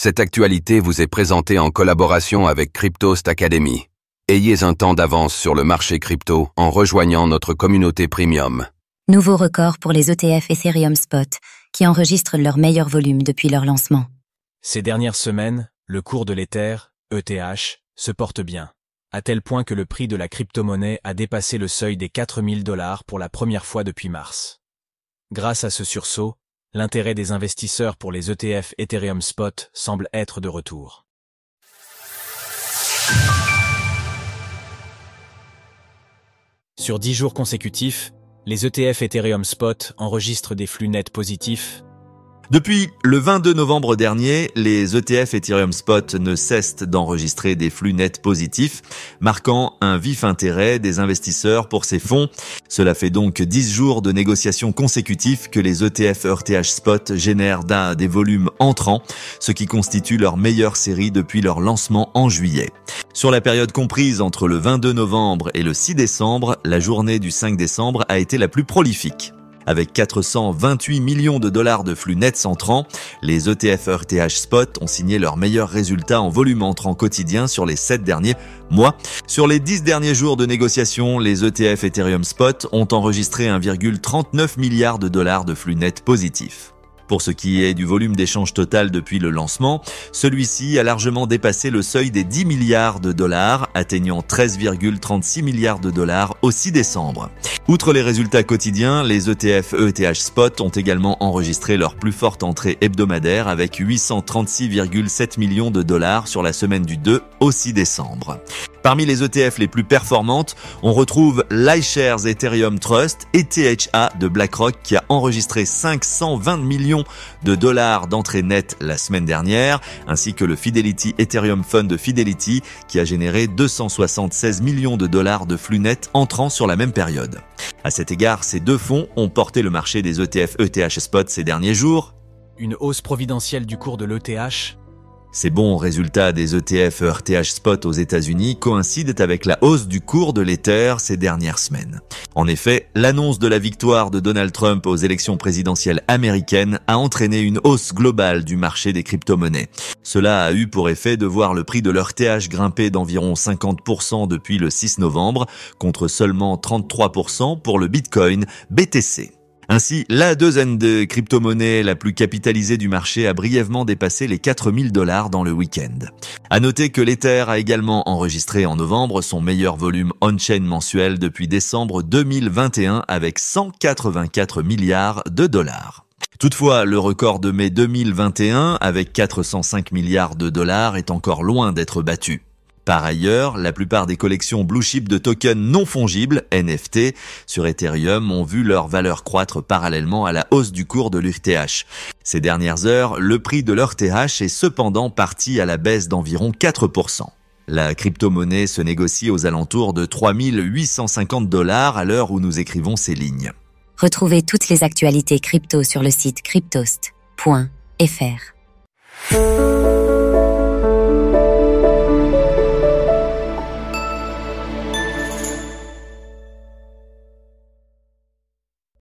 Cette actualité vous est présentée en collaboration avec Cryptost Academy. Ayez un temps d'avance sur le marché crypto en rejoignant notre communauté premium. Nouveau record pour les ETF Ethereum Spot, qui enregistrent leur meilleur volume depuis leur lancement. Ces dernières semaines, le cours de l'Ether, ETH, se porte bien, à tel point que le prix de la crypto-monnaie a dépassé le seuil des $4000 pour la première fois depuis mars. Grâce à ce sursaut, l'intérêt des investisseurs pour les ETF Ethereum Spot semble être de retour. Sur 10 jours consécutifs, les ETF Ethereum Spot enregistrent des flux nets positifs. Depuis le 22 novembre dernier, les ETF Ethereum Spot ne cessent d'enregistrer des flux nets positifs, marquant un vif intérêt des investisseurs pour ces fonds. Cela fait donc 10 jours de négociations consécutifs que les ETF ETH Spot génèrent des volumes entrants, ce qui constitue leur meilleure série depuis leur lancement en juillet. Sur la période comprise entre le 22 novembre et le 6 décembre, la journée du 5 décembre a été la plus prolifique. Avec 428 millions de dollars de flux nets entrants, les ETF ETH Spot ont signé leur meilleur résultat en volume entrant quotidien sur les 7 derniers mois. Sur les 10 derniers jours de négociation, les ETF Ethereum Spot ont enregistré 1,39 milliard de dollars de flux nets positifs. Pour ce qui est du volume d'échange total depuis le lancement, celui-ci a largement dépassé le seuil des 10 milliards de dollars, atteignant 13,36 milliards de dollars au 6 décembre. Outre les résultats quotidiens, les ETF ETH Spot ont également enregistré leur plus forte entrée hebdomadaire avec 836,7 millions de dollars sur la semaine du 2 au 6 décembre. Parmi les ETF les plus performantes, on retrouve l'iShares Ethereum Trust, ETHA de BlackRock qui a enregistré 520 millions de dollars d'entrée nette la semaine dernière, ainsi que le Fidelity Ethereum Fund de Fidelity qui a généré 276 millions de dollars de flux nets entrant sur la même période. À cet égard, ces deux fonds ont porté le marché des ETF ETH Spot ces derniers jours. Une hausse providentielle du cours de l'ETH. Ces bons résultats des ETF ETH Spot aux États-Unis coïncident avec la hausse du cours de l'Ether ces dernières semaines. En effet, l'annonce de la victoire de Donald Trump aux élections présidentielles américaines a entraîné une hausse globale du marché des crypto-monnaies. Cela a eu pour effet de voir le prix de l'ETH grimper d'environ 50% depuis le 6 novembre, contre seulement 33% pour le Bitcoin BTC. Ainsi, la douzaine de crypto-monnaies la plus capitalisée du marché a brièvement dépassé les 4000 dollars dans le week-end. À noter que l'Ether a également enregistré en novembre son meilleur volume on-chain mensuel depuis décembre 2021 avec 184 milliards de dollars. Toutefois, le record de mai 2021 avec 405 milliards de dollars est encore loin d'être battu. Par ailleurs, la plupart des collections blue chip de tokens non fongibles, NFT, sur Ethereum ont vu leur valeur croître parallèlement à la hausse du cours de l'ETH. Ces dernières heures, le prix de l'ETH est cependant parti à la baisse d'environ 4%. La crypto-monnaie se négocie aux alentours de 3850 dollars à l'heure où nous écrivons ces lignes. Retrouvez toutes les actualités crypto sur le site cryptost.fr.